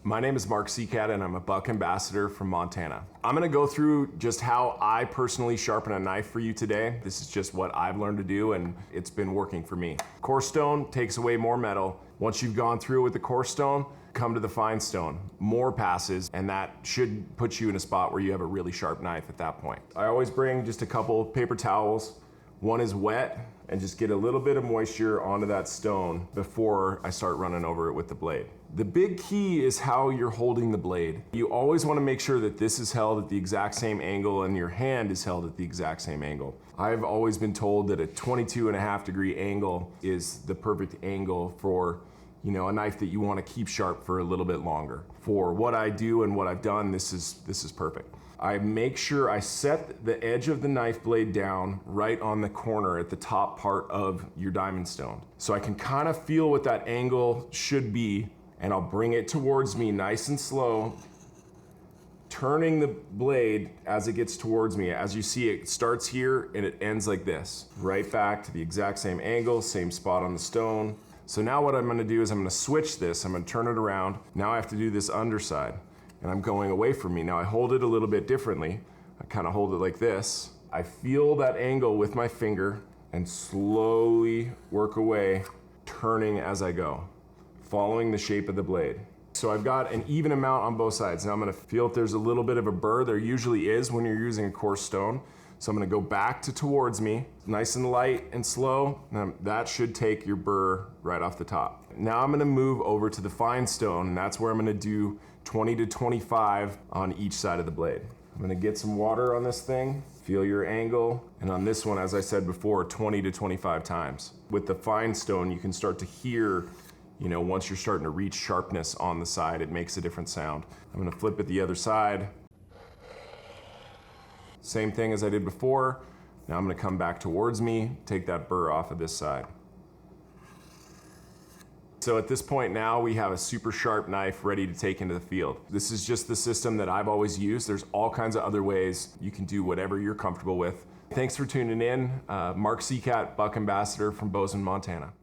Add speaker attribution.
Speaker 1: My name is Mark Seacat and I'm a buck ambassador from Montana. I'm gonna go through just how I personally sharpen a knife for you today. This is just what I've learned to do and it's been working for me. Coarse stone takes away more metal. Once you've gone through with the coarse stone, come to the fine stone. More passes, and that should put you in a spot where you have a really sharp knife at that point. I always bring just a couple paper towels. One is wet, and just get a little bit of moisture onto that stone before I start running over it with the blade. The big key is how you're holding the blade. You always want to make sure that this is held at the exact same angle and your hand is held at the exact same angle. I've always been told that a 22.5-degree angle is the perfect angle for a knife that you want to keep sharp for a little bit longer. For what I do and what I've done, this is perfect. I make sure I set the edge of the knife blade down right on the corner at the top part of your diamond stone. So I can kind of feel what that angle should be, and I'll bring it towards me nice and slow, turning the blade as it gets towards me. As you see, it starts here and it ends like this. Right back to the exact same angle, same spot on the stone. So now what I'm gonna do is I'm gonna switch this, I'm gonna turn it around. Now I have to do this underside, and I'm going away from me. Now I hold it a little bit differently. I kind of hold it like this. I feel that angle with my finger and slowly work away, turning as I go, following the shape of the blade. So I've got an even amount on both sides. Now I'm gonna feel if there's a little bit of a burr. There usually is when you're using a coarse stone. So I'm gonna go back to towards me, nice and light and slow. Now that should take your burr right off the top. Now I'm gonna move over to the fine stone, and that's where I'm gonna do 20 to 25 on each side of the blade. I'm gonna get some water on this thing, feel your angle, and on this one, as I said before, 20 to 25 times. With the fine stone, you can start to hear, once you're starting to reach sharpness on the side, it makes a different sound. I'm gonna flip it the other side. Same thing as I did before. Now I'm gonna come back towards me, take that burr off of this side. So at this point now, we have a super sharp knife ready to take into the field. This is just the system that I've always used. There's all kinds of other ways. You can do whatever you're comfortable with. Thanks for tuning in. Mark Seacat, Buck Ambassador from Bozeman, Montana.